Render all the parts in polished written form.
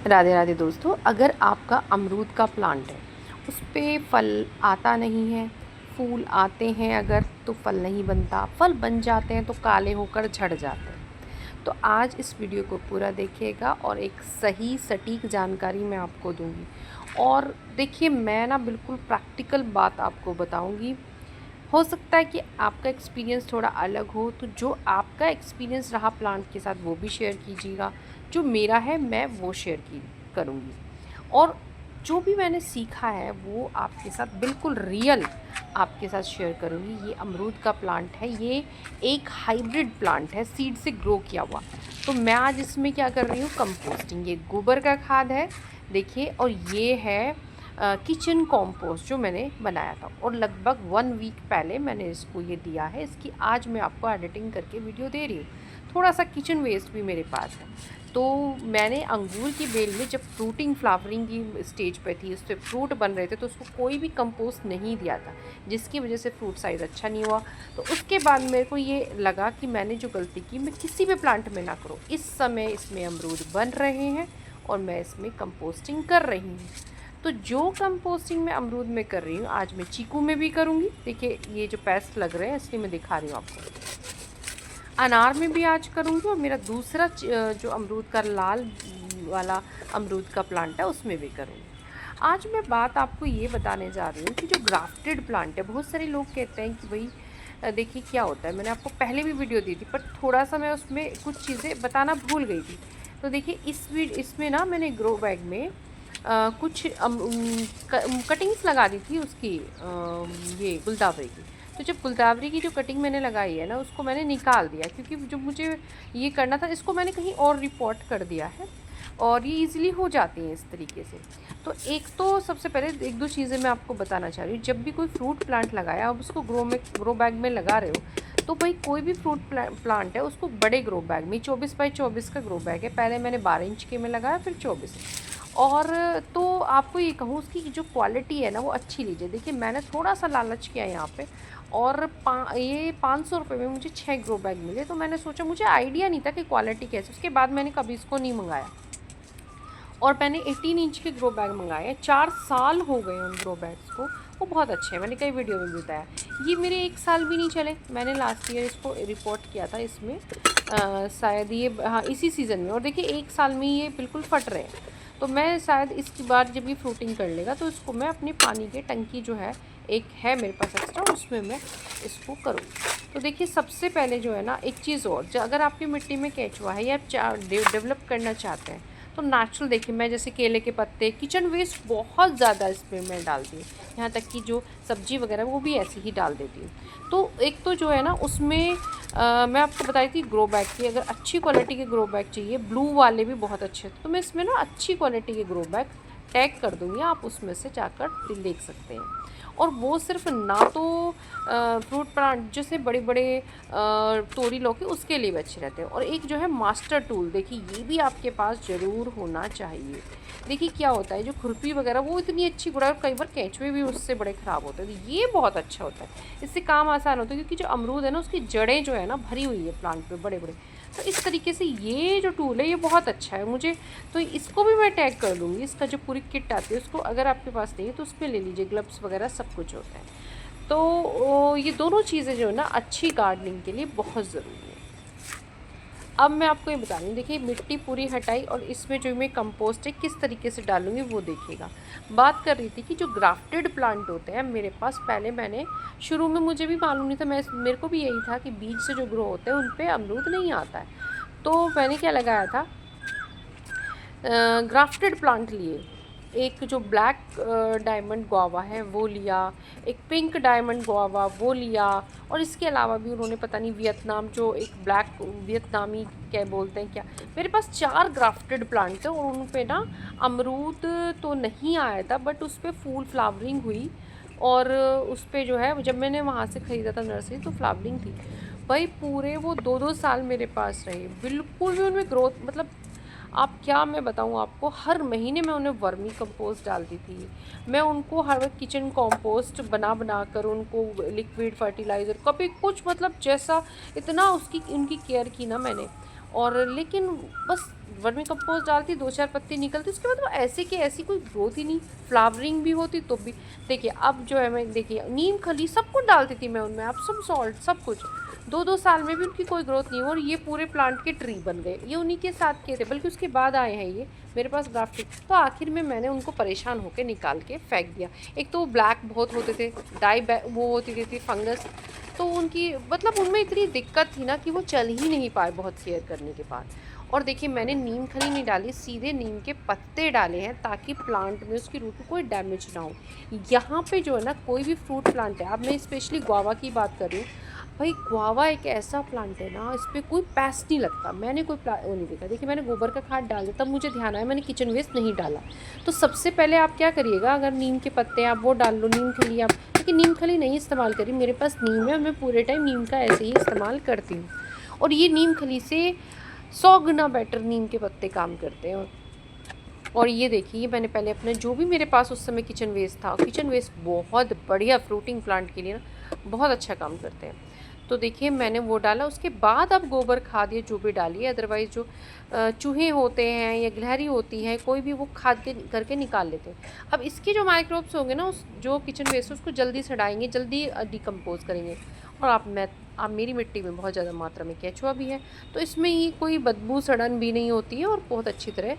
राधे राधे दोस्तों, अगर आपका अमरूद का प्लांट है, उस पे फल आता नहीं है, फूल आते हैं अगर तो फल नहीं बनता, फल बन जाते हैं तो काले होकर झड़ जाते हैं। तो आज इस वीडियो को पूरा देखिएगा और एक सही सटीक जानकारी मैं आपको दूंगी। और देखिए, मैं ना बिल्कुल प्रैक्टिकल बात आपको बताऊंगी। हो सकता है कि आपका एक्सपीरियंस थोड़ा अलग हो, तो जो आपका एक्सपीरियंस रहा प्लांट के साथ वो भी शेयर कीजिएगा, जो मेरा है मैं वो शेयर की करूँगी। और जो भी मैंने सीखा है वो आपके साथ बिल्कुल रियल आपके साथ शेयर करूँगी। ये अमरूद का प्लांट है, ये एक हाइब्रिड प्लांट है, सीड से ग्रो किया हुआ। तो मैं आज इसमें क्या कर रही हूँ, कंपोस्टिंग। ये गोबर का खाद है देखिए, और ये है किचन कॉम्पोस्ट जो मैंने बनाया था, और लगभग 1 वीक पहले मैंने इसको ये दिया है। इसकी आज मैं आपको एडिटिंग करके वीडियो दे रही हूँ। थोड़ा सा किचन वेस्ट भी मेरे पास है। तो मैंने अंगूर की बेल में जब फ्रूटिंग फ्लावरिंग की स्टेज पे थी, उस पर फ्रूट बन रहे थे, तो उसको कोई भी कंपोस्ट नहीं दिया था, जिसकी वजह से फ्रूट साइज़ अच्छा नहीं हुआ। तो उसके बाद मेरे को ये लगा कि मैंने जो गलती की मैं किसी भी प्लांट में ना करूँ। इस समय इसमें अमरूद बन रहे हैं और मैं इसमें कंपोस्टिंग कर रही हूँ। तो जो कंपोस्टिंग मैं अमरूद में कर रही हूँ, आज मैं चीकू में भी करूँगी। देखिए, ये जो पेस्ट लग रहे हैं इसलिए मैं दिखा रही हूँ आपको। अनार में भी आज करूँगी, और मेरा दूसरा जो अमरूद का लाल वाला अमरूद का प्लांट है उसमें भी करूँगी। आज मैं बात आपको ये बताने जा रही हूँ कि जो ग्राफ्टेड प्लांट है, बहुत सारे लोग कहते हैं कि भाई देखिए क्या होता है। मैंने आपको पहले भी वीडियो दी थी, पर थोड़ा सा मैं उसमें कुछ चीज़ें बताना भूल गई थी। तो देखिए, इसमें ना मैंने ग्रो बैग में कुछ कटिंग्स लगा दी थी उसकी, ये गुलदावरी की। तो जब गुलदावरी की जो कटिंग मैंने लगाई है ना, उसको मैंने निकाल दिया, क्योंकि जो मुझे ये करना था इसको मैंने कहीं और रिपोर्ट कर दिया है, और ये इजीली हो जाती हैं इस तरीके से। तो एक तो सबसे पहले एक दो चीज़ें मैं आपको बताना चाह रही हूँ। जब भी कोई फ्रूट प्लांट लगाया, अब उसको ग्रो बैग में लगा रहे हो, तो भाई कोई भी फ्रूट प्लांट है उसको बड़े ग्रो बैग में, 24x24 का ग्रो बैग है, पहले मैंने 12 इंच के में लगाया, फिर 24। और तो आपको ये कहूँ, उसकी जो क्वालिटी है ना वो अच्छी लीजिए। देखिए, मैंने थोड़ा सा लालच किया यहाँ पे, और ये 500 रुपये में मुझे 6 ग्रो बैग मिले। तो मैंने सोचा, मुझे आइडिया नहीं था कि क्वालिटी कैसे। उसके बाद मैंने कभी इसको नहीं मंगाया, और मैंने 18 इंच के ग्रो बैग मंगाए हैं। 4 साल हो गए उन ग्रो बैग्स को, वो बहुत अच्छे हैं, मैंने कई वीडियो में भी बताया। ये मेरे 1 साल भी नहीं चले, मैंने लास्ट ईयर इसको रिपोर्ट किया था इसमें, शायद ये हाँ इसी सीज़न में। और देखिए, 1 साल में ये बिल्कुल फट रहे हैं। तो मैं शायद इसकी बार जब ये फ्रूटिंग कर लेगा, तो इसको मैं अपनी पानी की टंकी जो है, एक है मेरे पास एक्स्ट्रा, उसमें मैं इसको करूँगी। तो देखिए, सबसे पहले जो है ना, एक चीज़ और, अगर आपकी मिट्टी में केचुआ है या आप डेवलप करना चाहते हैं, तो नेचुरल देखिए, मैं जैसे केले के पत्ते, किचन वेस्ट बहुत ज़्यादा इसमें मैं डालती हूँ, यहाँ तक कि जो सब्ज़ी वगैरह वो भी ऐसे ही डाल देती हूँ। तो एक तो जो है ना उसमें मैं आपको बताई थी ग्रो बैग की, अगर अच्छी क्वालिटी के ग्रो बैग चाहिए, ब्लू वाले भी बहुत अच्छे थे, तो मैं इसमें ना अच्छी क्वालिटी के ग्रो बैग टैग कर दूँगी, आप उसमें से जाकर देख सकते हैं। और वो सिर्फ ना तो फ्रूट प्लांट जैसे बड़े बड़े तोरी लौकी उसके लिए भी अच्छे रहते हैं। और एक जो है मास्टर टूल, देखिए ये भी आपके पास ज़रूर होना चाहिए। देखिए क्या होता है, जो खुरपी वगैरह वो इतनी अच्छी गुड़ा, कई बार केंचुए भी उससे बड़े ख़राब होते हैं, तो ये बहुत अच्छा होता है, इससे काम आसान होता है। क्योंकि जो अमरूद है ना, उसकी जड़ें जो है ना भरी हुई है प्लांट पे बड़े बड़े। तो इस तरीके से ये जो टूल है ये बहुत अच्छा है मुझे, तो इसको भी मैं टैग कर दूँगी। इसका जो पूरी किट आती है उसको अगर आपके पास नहीं है तो उसमें ले लीजिए, ग्लव्स वगैरह सब कुछ होता है। तो ये दोनों चीज़ें जो है ना अच्छी गार्डनिंग के लिए बहुत ज़रूरी है। अब मैं आपको ये बता रही हूँ, देखिए मिट्टी पूरी हटाई, और इसमें जो मैं कंपोस्ट है किस तरीके से डालूँगी वो देखिएगा। बात कर रही थी कि जो ग्राफ्टेड प्लांट होते हैं मेरे पास, पहले मैंने शुरू में मुझे भी मालूम नहीं था, मेरे को भी यही था कि बीज से जो ग्रो होते हैं उन पे अमरूद नहीं आता है। तो मैंने क्या लगाया था, ग्राफ्टेड प्लांट लिए। एक जो ब्लैक डायमंड गुआवा है वो लिया, एक पिंक डायमंड गुआवा वो लिया, और इसके अलावा भी उन्होंने पता नहीं वियतनाम, जो एक ब्लैक वियतनामी क्या बोलते हैं क्या, मेरे पास 4 ग्राफ्टेड प्लांट थे। और उन पे ना अमरूद तो नहीं आया था, बट उस पर फूल फ्लावरिंग हुई। और उस पर जो है, जब मैंने वहाँ से ख़रीदा था नर्सरी, तो फ्लावरिंग थी भाई। पूरे वो 2-2 साल मेरे पास रहे, बिल्कुल भी उनमें ग्रोथ, मतलब आप क्या मैं बताऊँ आपको, हर महीने मैं उन्हें वर्मी कंपोस्ट डालती थी। मैं उनको हर वक्त किचन कंपोस्ट बना कर उनको लिक्विड फर्टिलाइज़र, कभी कुछ, मतलब जैसा इतना उसकी उनकी केयर की ना मैंने। और लेकिन बस वर्मी कंपोस्ट डालती, 2-4 पत्ती निकलती, उसके बाद वो ऐसे की ऐसी कोई ग्रोथ ही नहीं, फ्लावरिंग भी होती तो भी। देखिए अब जो है मैं, देखिए नीम खली सब कुछ डालती थी मैं उनमें, अब सब सॉल्ट सब कुछ, 2-2 साल में भी उनकी कोई ग्रोथ नहीं हुई और ये पूरे प्लांट के ट्री बन गए। ये उन्हीं के साथ किए थे, बल्कि उसके बाद आए हैं ये मेरे पास ग्राफ्टिंग। तो आखिर में मैंने उनको परेशान होकर निकाल के फेंक दिया। एक तो वो ब्लैक बहुत होते थे, वो होती थी फंगस, तो उनकी मतलब उनमें इतनी दिक्कत थी ना कि वो चल ही नहीं पाए बहुत केयर करने के बाद। और देखिए मैंने नीम खली नहीं डाली, सीधे नीम के पत्ते डाले हैं ताकि प्लांट में उसकी रूट को कोई डैमेज ना हो। यहाँ पे जो है ना, कोई भी फ्रूट प्लांट है, अब मैं स्पेशली गुआवा की बात कर रही हूँ, भाई गुआवा एक ऐसा प्लांट है ना, इस पर कोई पेस्ट नहीं लगता। मैंने कोई वो नहीं देखा। देखिए मैंने गोबर का खाद डाल दिया, तब मुझे ध्यान आया मैंने किचन वेस्ट नहीं डाला। तो सबसे पहले आप क्या करिएगा, अगर नीम के पत्ते आप वो डाल लो, नीम खली आप, लेकिन नीम खली नहीं इस्तेमाल करी, मेरे पास नीम है, मैं पूरे टाइम नीम का ऐसे ही इस्तेमाल करती हूँ। और ये नीम खली से 100 गुना बेटर नीम के पत्ते काम करते हैं। और ये देखिए मैंने पहले अपने जो भी मेरे पास उस समय किचन वेस्ट था, किचन वेस्ट बहुत बढ़िया फ्रूटिंग प्लांट के लिए ना बहुत अच्छा काम करते हैं। तो देखिए मैंने वो डाला, उसके बाद अब गोबर खाद या जो भी डालिए, अदरवाइज़ जो चूहे होते हैं या गिलहरी होती है, कोई भी वो खाद के करके निकाल लेते हैं। अब इसके जो माइक्रोब्स होंगे ना, उस जो किचन वेस्ट उसको जल्दी सड़ाएंगे, जल्दी डिकम्पोज करेंगे। और आप मेरी मिट्टी में बहुत ज़्यादा मात्रा में केचुआ भी है, तो इसमें ही कोई बदबू सड़न भी नहीं होती है और बहुत अच्छी तरह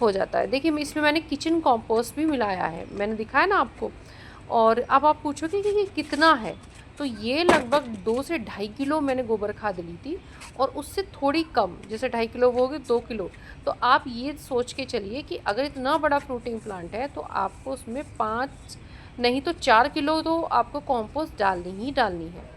हो जाता है। देखिए इसमें मैंने किचन कंपोस्ट भी मिलाया है, मैंने दिखाया ना आपको। और अब आप पूछोगे कि ये कितना है, तो ये लगभग 2 से ढाई किलो मैंने गोबर खाद ली थी, और उससे थोड़ी कम, जैसे 2.5 किलो वो हो गई 2 किलो। तो आप ये सोच के चलिए कि अगर इतना बड़ा फ्रूटिंग प्लांट है तो आपको उसमें 5 नहीं तो 4 किलो तो आपको कंपोस्ट डालनी ही डालनी है।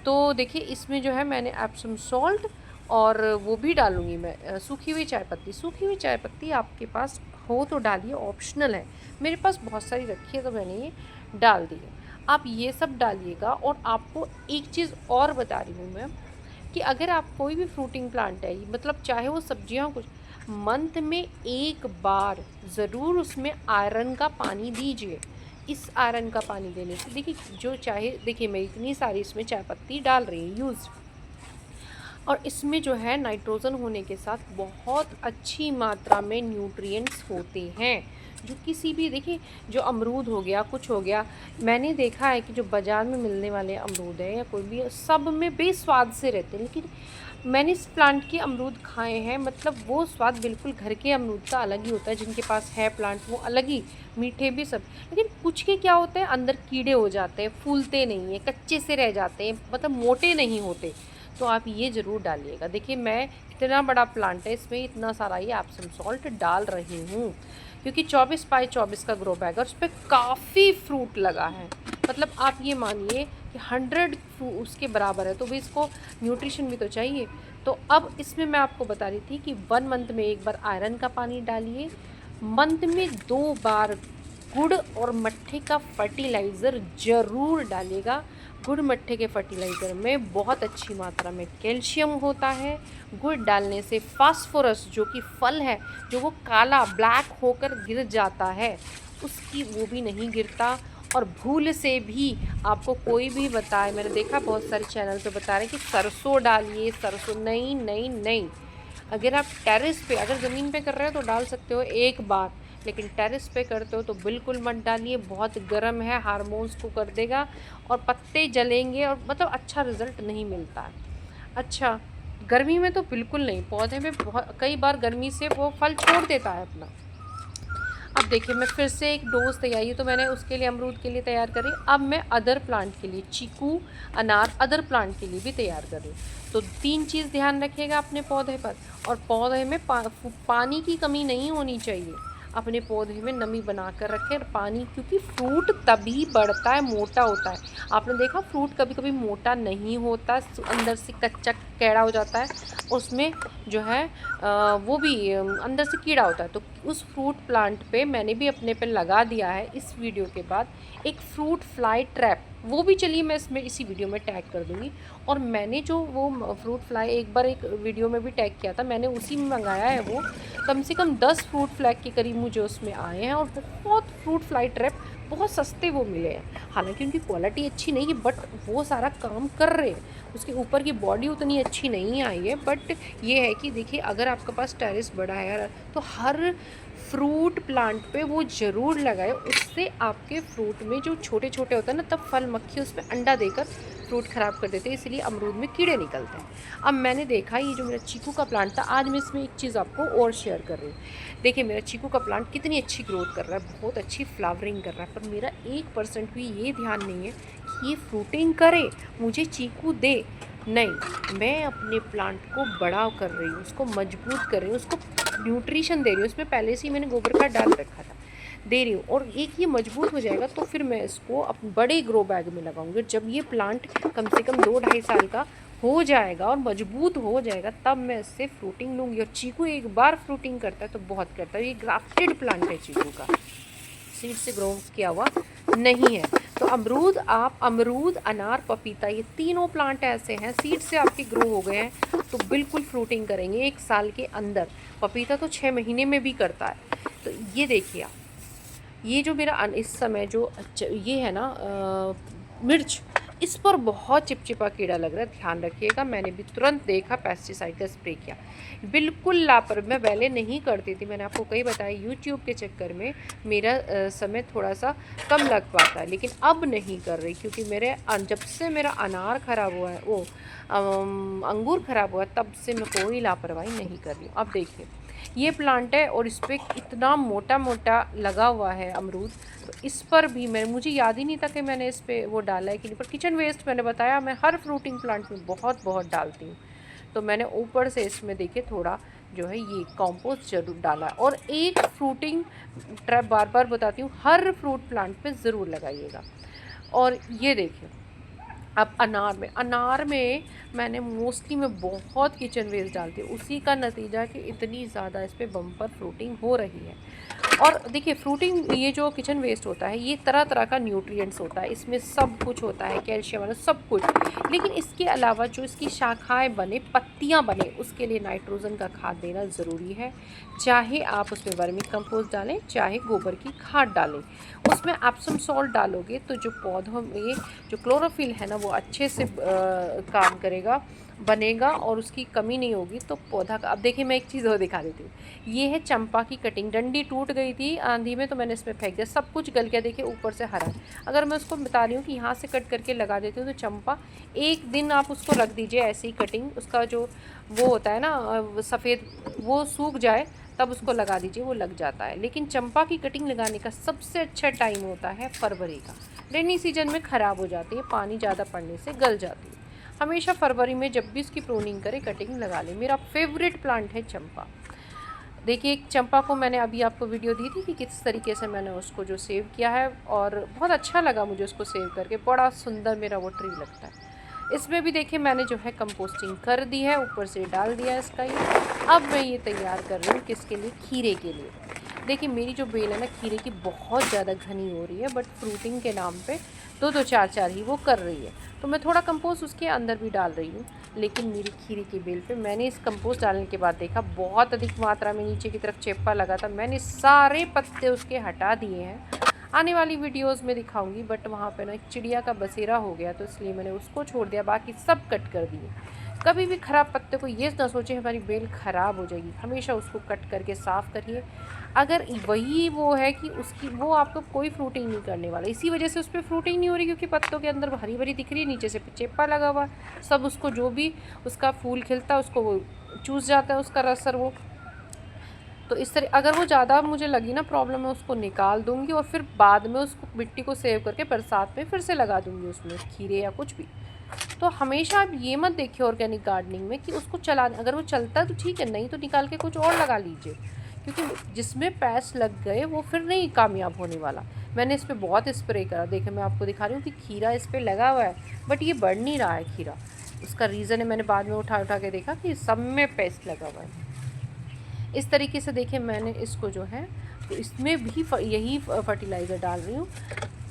तो देखिए इसमें जो है मैंने एप्सम सॉल्ट और वो भी डालूँगी मैं, सूखी हुई चाय पत्ती। सूखी हुई चाय पत्ती आपके पास हो तो डालिए, ऑप्शनल है। मेरे पास बहुत सारी रखी है तो मैंने ये डाल दी है। आप ये सब डालिएगा। और आपको एक चीज़ और बता रही हूँ मैं, कि अगर आप कोई भी फ्रूटिंग प्लांट है, मतलब चाहे वो सब्जियाँ कुछ, मंथ में एक बार ज़रूर उसमें आयरन का पानी दीजिए। इस आयरन का पानी देने से देखिए जो चाहे, देखिए मैं इतनी सारी इसमें चाय पत्ती डाल रही हूँ यूज़, और इसमें जो है नाइट्रोजन होने के साथ बहुत अच्छी मात्रा में न्यूट्रिएंट्स होते हैं। जो किसी भी, देखिए जो अमरूद हो गया, कुछ हो गया, मैंने देखा है कि जो बाज़ार में मिलने वाले अमरूद है या कोई भी, सब में बेस्वाद से रहते हैं, लेकिन मैंने इस प्लांट के अमरूद खाए हैं, मतलब वो स्वाद बिल्कुल घर के अमरूद का अलग ही होता है। जिनके पास है प्लांट वो अलग ही मीठे भी सब, लेकिन कुछ के क्या होते हैं, अंदर कीड़े हो जाते हैं, फूलते नहीं हैं, कच्चे से रह जाते हैं, मतलब मोटे नहीं होते। तो आप ये ज़रूर डालिएगा। देखिए मैं इतना बड़ा प्लांट है, इसमें इतना सारा ये एप्सम सॉल्ट डाल रही हूँ, क्योंकि 24x24 का ग्रो बैग है और उस पर काफ़ी फ्रूट लगा है। मतलब आप ये मानिए कि 100 उसके बराबर है, तो भी इसको न्यूट्रिशन भी तो चाहिए। तो अब इसमें मैं आपको बता रही थी कि 1 मंथ में एक बार आयरन का पानी डालिए, मंथ में 2 बार गुड़ और मट्ठे का फर्टिलाइज़र ज़रूर डालिएगा। गुड़ मट्ठे के फर्टिलाइज़र में बहुत अच्छी मात्रा में कैल्शियम होता है। गुड़ डालने से फास्फोरस जो कि फल है, जो वो काला ब्लैक होकर गिर जाता है, उसकी वो भी नहीं गिरता। और भूल से भी आपको कोई भी बताए, मैंने देखा बहुत सारे चैनल पे बता रहे हैं कि सरसों डालिए, सरसों, नहीं नहीं नहीं। अगर आप टेरेस पे, अगर ज़मीन पे कर रहे हो तो डाल सकते हो एक बार, लेकिन टेरेस पे करते हो तो बिल्कुल मत डालिए, बहुत गर्म है, हार्मोन्स को कर देगा और पत्ते जलेंगे और मतलब अच्छा रिज़ल्ट नहीं मिलता है। अच्छा, गर्मी में तो बिल्कुल नहीं, पौधे में बहुत कई बार गर्मी से वो फल छोड़ देता है अपना। अब देखिए मैं फिर से एक डोज तैयारी, तो मैंने उसके लिए अमरूद के लिए तैयार करी, अब मैं अदर प्लांट के लिए चीकू, अनार, अदर प्लांट के लिए भी तैयार कर रही हूँ। तो 3 चीज़ ध्यान रखिएगा अपने पौधे पर, और पौधे में पानी की कमी नहीं होनी चाहिए। अपने पौधे में नमी बना कर रखें पानी, क्योंकि फ्रूट तभी बढ़ता है, मोटा होता है। आपने देखा फ्रूट कभी कभी मोटा नहीं होता, अंदर से कच्चा कैड़ा हो जाता है, उसमें जो है वो भी अंदर से कीड़ा होता है। तो उस फ्रूट प्लांट पे मैंने भी अपने पे लगा दिया है इस वीडियो के बाद एक फ्रूट फ्लाई ट्रैप, वो भी चलिए मैं इसमें इसी वीडियो में टैग कर दूँगी। और मैंने जो वो फ्रूट फ्लाई एक बार एक वीडियो में भी टैग किया था, मैंने उसी में मंगाया है वो। कम से कम 10 फ्रूट फ्लाई के करीब मुझे उसमें आए हैं, और बहुत फ्रूट फ्लाई ट्रैप बहुत सस्ते वो मिले हैं। हालाँकि उनकी क्वालिटी अच्छी नहीं है, बट वो सारा काम कर रहे हैं। उसके ऊपर की बॉडी उतनी अच्छी नहीं आई है, बट ये है कि देखिए अगर आपके पास टेरेस बड़ा है तो हर फ्रूट प्लांट पे वो ज़रूर लगाए। उससे आपके फ्रूट में जो छोटे छोटे होते हैं ना, तब फल मक्खी उसमें अंडा देकर फ्रूट ख़राब कर देते हैं, इसलिए अमरूद में कीड़े निकलते हैं। अब मैंने देखा ये जो मेरा चीकू का प्लांट था, आज मैं इसमें एक चीज़ आपको और शेयर कर रही हूँ। देखिए मेरा चीकू का प्लांट कितनी अच्छी ग्रोथ कर रहा है, बहुत अच्छी फ्लावरिंग कर रहा है, पर मेरा 1% भी ये ध्यान नहीं है कि ये फ्रूटिंग करे, मुझे चीकू दे। नहीं, मैं अपने प्लांट को बड़ा कर रही हूँ, उसको मजबूत कर रही हूँ, उसको न्यूट्रिशन दे रही हूँ। इसमें पहले से ही मैंने गोबर खाद डाल रखा था, दे रही हूँ। और एक ये मजबूत हो जाएगा तो फिर मैं इसको अपने बड़े ग्रो बैग में लगाऊंगी। जब ये प्लांट कम से कम 2-2.5 साल का हो जाएगा और मजबूत हो जाएगा, तब मैं इससे फ्रूटिंग लूँगी। और चीकू एक बार फ्रूटिंग करता है तो बहुत करता है। ये ग्राफ्टेड प्लांट है चीकू का, सीड से ग्रो किया हुआ नहीं है। तो अमरूद, आप अमरूद, अनार, पपीता, ये तीनों प्लांट ऐसे हैं सीड से आपके ग्रो हो गए हैं तो बिल्कुल फ्रूटिंग करेंगे 1 साल के अंदर। पपीता तो 6 महीने में भी करता है। तो ये देखिए आप, ये जो मेरा इस समय जो ये है ना मिर्च, इस पर बहुत चिपचिपा कीड़ा लग रहा है, ध्यान रखिएगा। मैंने भी तुरंत देखा, पेस्टिसाइड का स्प्रे किया। बिल्कुल लापरवाही मैं पहले नहीं करती थी, मैंने आपको कई बताया, यूट्यूब के चक्कर में मेरा समय थोड़ा सा कम लग पाता है, लेकिन अब नहीं कर रही, क्योंकि मेरे जब से मेरा अनार ख़राब हुआ है, वो अंगूर ख़राब हुआ है, तब से मैं कोई लापरवाही नहीं कर रही हूँ। अब देखिए ये प्लांट है और इस पर इतना मोटा मोटा लगा हुआ है अमरूद, तो इस पर भी मुझे याद ही नहीं था कि मैंने इस पर वो डाला है कि नहीं। पर किचन वेस्ट मैंने बताया, मैं हर फ्रूटिंग प्लांट में बहुत बहुत डालती हूँ। तो मैंने ऊपर से इसमें देखिए थोड़ा जो है ये कंपोस्ट जरूर डाला। और एक फ्रूटिंग ट्रैप बार बार बताती हूँ, हर फ्रूट प्लांट पे ज़रूर लगाइएगा। और ये देखिए अब अनार में मैंने मोस्टली मैं बहुत किचन वेस्ट डालती हूँ, उसी का नतीजा कि इतनी ज़्यादा इस पर बम्पर फ्रूटिंग हो रही है। और देखिए फ्रूटिंग, ये जो किचन वेस्ट होता है, ये तरह तरह का न्यूट्रिएंट्स होता है, इसमें सब कुछ होता है, कैल्शियम वाला सब कुछ। लेकिन इसके अलावा जो इसकी शाखाएं बने, पत्तियां बने, उसके लिए नाइट्रोजन का खाद देना ज़रूरी है। चाहे आप उसमें वर्मी कंपोस्ट डालें, चाहे गोबर की खाद डालें। उसमें एप्सम सॉल्ट डालोगे तो जो पौधों में जो क्लोरोफिल है ना, वो अच्छे से काम करेगा, बनेगा, और उसकी कमी नहीं होगी तो पौधा का। अब देखिए मैं एक चीज़ और दिखा देती हूँ, ये है चंपा की कटिंग। डंडी टूट गई थी आंधी में, तो मैंने इसमें फेंक दिया, सब कुछ गल गया। देखिए ऊपर से हरा। अगर मैं उसको बता रही हूँ कि यहाँ से कट करके लगा देती हूँ, तो चंपा एक दिन आप उसको रख दीजिए ऐसे ही, कटिंग उसका जो वो होता है ना सफ़ेद, वो सूख जाए तब उसको लगा दीजिए, वो लग जाता है। लेकिन चंपा की कटिंग लगाने का सबसे अच्छा टाइम होता है फरवरी का। रेनी सीजन में ख़राब हो जाती है, पानी ज़्यादा पड़ने से गल जाती है। हमेशा फरवरी में जब भी उसकी प्रूनिंग करें, कटिंग लगा लें। मेरा फेवरेट प्लांट है चंपा। देखिए एक चंपा को मैंने अभी आपको वीडियो दी थी कि किस तरीके से मैंने उसको जो सेव किया है, और बहुत अच्छा लगा मुझे उसको सेव करके, बड़ा सुंदर मेरा वो ट्री लगता है। इसमें भी देखिए मैंने जो है कंपोस्टिंग कर दी है, ऊपर से डाल दिया है इसका ये। अब मैं ये तैयार कर रही हूँ किसके लिए, खीरे के लिए। देखिए मेरी जो बेल है ना खीरे की, बहुत ज़्यादा घनी हो रही है, बट फ्रूटिंग के नाम पे 2-2 4-4 ही वो कर रही है। तो मैं थोड़ा कंपोस्ट उसके अंदर भी डाल रही हूँ। लेकिन मेरी खीरे की बेल पे मैंने इस कंपोस्ट डालने के बाद देखा बहुत अधिक मात्रा में नीचे की तरफ चेपा लगा था। मैंने सारे पत्ते उसके हटा दिए हैं, आने वाली वीडियोस में दिखाऊंगी, बट वहाँ पे ना एक चिड़िया का बसेरा हो गया, तो इसलिए मैंने उसको छोड़ दिया, बाकी सब कट कर दिए। कभी भी ख़राब पत्ते को ये ना सोचें हमारी बेल ख़राब हो जाएगी, हमेशा उसको कट करके साफ़ करिए। अगर वही वो है कि उसकी वो आपको कोई फ्रूटिंग नहीं करने वाला, इसी वजह से उस पर फ्रूटिंग नहीं हो रही, क्योंकि पत्तों के अंदर हरी भरी दिख रही है, नीचे से चेपा लगा हुआ है, सब उसको जो भी उसका फूल खिलता है उसको वो चूस जाता है, उसका रस। वो तो इस तरह अगर वो ज़्यादा मुझे लगी ना प्रॉब्लम, मैं उसको निकाल दूँगी और फिर बाद में उसको मिट्टी को सेव करके बरसात में फिर से लगा दूँगी उसमें खीरे या कुछ भी। तो हमेशा आप ये मत देखिए ऑर्गेनिक गार्डनिंग में कि उसको चला, अगर वो चलता है तो ठीक है, नहीं तो निकाल के कुछ और लगा लीजिए, क्योंकि जिसमें पैस लग गए वो फिर नहीं कामयाब होने वाला। मैंने इस पर बहुत स्प्रे करा, देखिए मैं आपको दिखा रही हूँ कि खीरा इस पर लगा हुआ है, बट ये बढ़ नहीं रहा है खीरा। उसका रीज़न है, मैंने बाद में उठा उठा के देखा कि सब में पेस्ट लगा हुआ है। इस तरीके से देखिए मैंने इसको जो है, तो इसमें भी यही फर्टिलाइज़र डाल रही हूँ।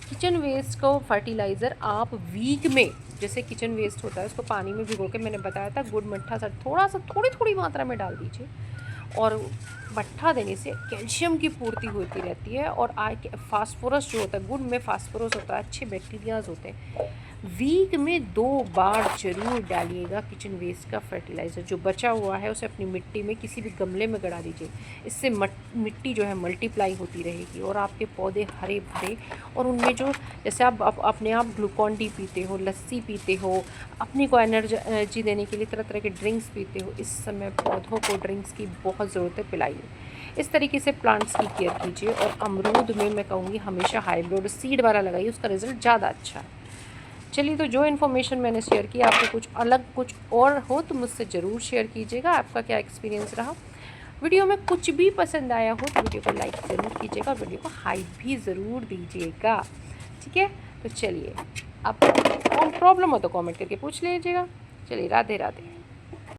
किचन वेस्ट को फर्टिलाइज़र आप वीक में, जैसे किचन वेस्ट होता है उसको पानी में भिगो के, मैंने बताया था गुड़ मट्ठा सा थोड़ा सा थोड़ी थोड़ी मात्रा में डाल दीजिए, और मट्ठा देने से कैल्शियम की पूर्ति होती रहती है। और फास्फोरस जो होता है, गुड़ में फास्फोरस होता है, अच्छे बैक्टीरियाज होते हैं। वीक में 2 बार ज़रूर डालिएगा किचन वेस्ट का फर्टिलाइज़र। जो बचा हुआ है उसे अपनी मिट्टी में किसी भी गमले में गड़ा दीजिए। इससे मिट्टी जो है मल्टीप्लाई होती रहेगी और आपके पौधे हरे भरे, और उनमें जो, जैसे आप अपने आप ग्लूकॉन डी पीते हो, लस्सी पीते हो, अपने को एनर्जी देने के लिए तरह तरह के ड्रिंक्स पीते हो, इस समय पौधों को ड्रिंक्स की बहुत ज़रूरत है, पिलाइए। इस तरीके से प्लांट्स की केयर कीजिए। और अमरूद में मैं कहूँगी हमेशा हाइब्रिड सीड वाला लगाइए, उसका रिज़ल्ट ज़्यादा अच्छा है। चलिए, तो जो इन्फॉर्मेशन मैंने शेयर की, आपको कुछ अलग कुछ और हो तो मुझसे ज़रूर शेयर कीजिएगा, आपका क्या एक्सपीरियंस रहा। वीडियो में कुछ भी पसंद आया हो तो वीडियो को लाइक ज़रूर कीजिएगा, वीडियो को हाइप भी ज़रूर दीजिएगा, ठीक है। तो चलिए, आप प्रॉब्लम हो तो कमेंट करके पूछ लीजिएगा। चलिए, राधे राधे।